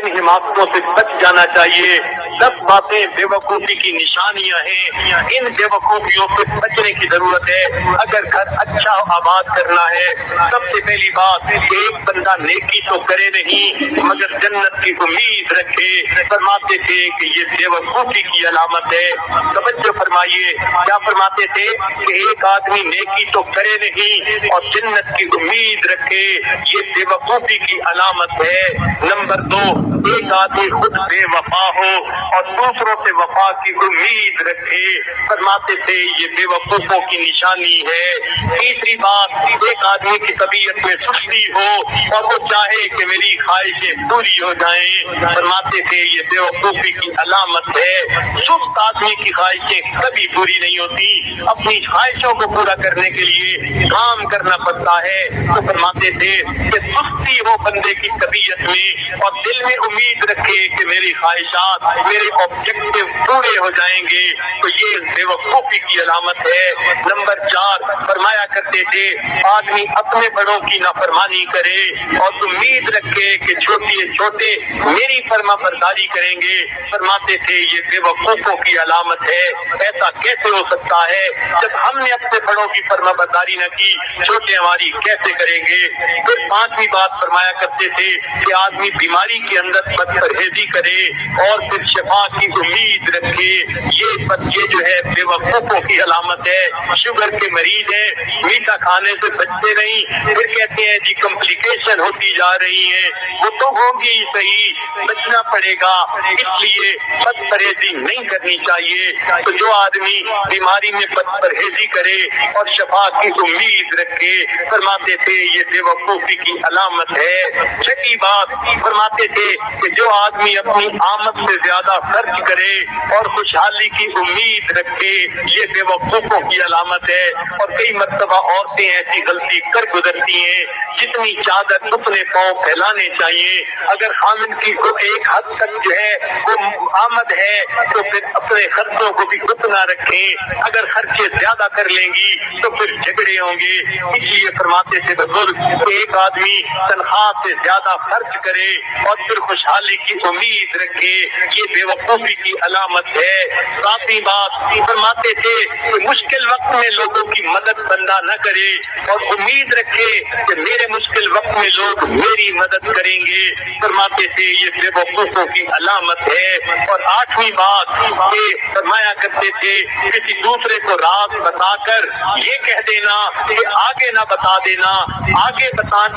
इन हिमाकतों से बच जाना चाहिए। 10 बातें बेवकूफी की निशानियां हैं, इन बेवकूफियों से बचने की जरूरत है। अगर घर अच्छा आबाद करना है, सबसे पहली बात, एक बंदा नेकी तो करे नहीं मगर जन्नत की उम्मीद रखे। फरमाते थे कि ये बेवकूफी की अलामत है। तवज्जो फरमाइए, क्या फरमाते थे कि एक आदमी नेकी तो करे नहीं और जन्नत की उम्मीद रखे, ये बेवकूफी की अलामत है। नंबर 2, एक आदमी खुद बेवफा हो और दूसरों से वफा की उम्मीद रखे। फरमाते थे ये बेवकूफों की निशानी है। तीसरी बात, एक आदमी की तबीयत में सुस्ती हो और वो चाहे कि मेरी ख्वाहिशें पूरी हो जाएं। फरमाते थे ये बेवकूफी की अलामत है। सुस्त आदमी की ख्वाहिशें कभी पूरी नहीं होती। अपनी ख्वाहिशों को पूरा करने के लिए काम करना पड़ता है। तो फरमाते थे कि सुस्ती हो बंदे की तबीयत में और दिल में उम्मीद रखे कि मेरी ख्वाहिशात, मेरे ऑब्जेक्टिव पूरे हो जाएंगे, तो ये बेवकूफी की अलामत है। नंबर 4, फरमाया करते थे आदमी अपने बड़ों की नाफरमानी करे और उम्मीद रखे कि छोटे मेरी फर्मा बरदारी करेंगे। फरमाते थे ये बेवकूफों की अलामत है। ऐसा कैसे हो सकता है? जब हमने अपने बड़ों की फर्मा बरदारी न की, छोटे हमारी कैसे करेंगे? फिर 5वीं बात फरमाया करते थे कि आदमी बीमारी के अंदर बदपरहेजी करे और फिर शफा की उम्मीद रखे। ये जो है बेवकूफों की अलामत है। शुगर के मरीज है, मीठा खाने से बचते नहीं, फिर कहते हैं जी कॉम्प्लिकेशन होती जा रही है। वो तो होगी ही सही, बचना पड़ेगा, इसलिए बदपरहेजी नहीं करनी चाहिए। तो जो आदमी बीमारी में बदपरहेजी करे और शफा की उम्मीद रखे, फरमाते थे ये बेवकूफी की अलामत है। 6ठी बात फरमाते थे कि जो आदमी अपनी आमद से ज्यादा खर्च करे और खुशहाली की उम्मीद रखे, ये बेवकूफों की अलामत है। और कई मर्तबा औरतें ऐसी गलती कर गुजरती हैं, जितनी चादर उतने पांव फैलाने चाहिए। अगर खामिन की को एक हद तक जो है वो आमद है तो फिर अपने खर्चों को भी उतना रखें। अगर खर्चे ज्यादा कर लेंगी तो फिर झगड़े होंगे। इसलिए फरमाते थे बुजुर्ग, एक आदमी तनख्वाह से ज्यादा खर्च करे और फिर खुशहाली की उम्मीद रखे, ये बेवकूफी की अलामत है। 7वीं बात फरमाते थे कि मुश्किल वक्त में लोगों की मदद बंदा न करे और उम्मीद रखे कि मेरे मुश्किल वक्त में लोग मेरी मदद करेंगे। फरमाते थे ये बेवकूफों की अलामत है। और 8वीं बात ये फरमाया करते थे किसी दूसरे को राज बताकर ये कह देना कि आगे ना बता देना, आगे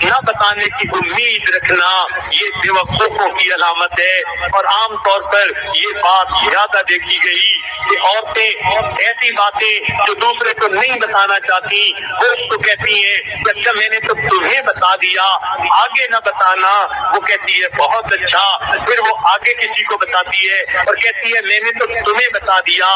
ना बताने की उम्मीद रखना, ये बेवकूफों की अलामत है। और आम तौर पर ये बात ज्यादा देखी गई कि औरतें ऐसी बातें जो दूसरे को नहीं बताना चाहती वो उसको कहती हैं कि अच्छा मैंने तो तुम्हें बता दिया, आगे ना बताना। वो कहती है बहुत अच्छा, फिर वो आगे किसी को बताती है और कहती है मैंने तो तुम्हें बता दिया,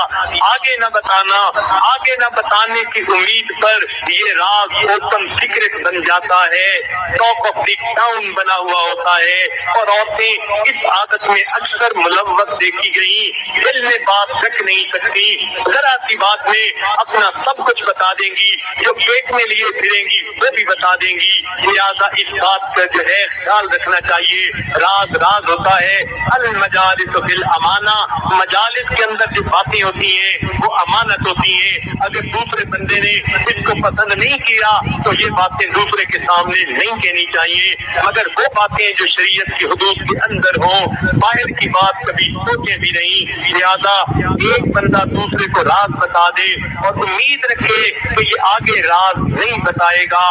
आगे ना बताना। आगे ना बताने की उम्मीद पर ये राज ओपन सीक्रेट बन जाता है, टॉक ऑफ द टाउन बना हुआ होता है। और औरतें इस आदत में अक्सर मुलव्वस देखी गई, दिल में बात रख नहीं सकती, जरा सी बात में अपना सब कुछ बता देंगी, जो पेट में लिए फिरेंगी वो भी बता देंगी। लिहाजा इस बात का जो है ख्याल रखना चाहिए। राज राज होता है। अल मजालिस बिल अमाना, मजालिस के अंदर जो बातें होती हैं वो अमानत होती हैं। अगर दूसरे बंदे ने इसको पसंद नहीं किया तो ये बातें दूसरे के सामने नहीं कहनी चाहिए, मगर वो बातें जो शरीयत की हुदूद के अंदर हो, बाहर की बात कभी सोचे भी नहीं। लिहाजा एक बंदा दूसरे को राज बता दे और उम्मीद रखे तो ये आगे राज नहीं बताएगा।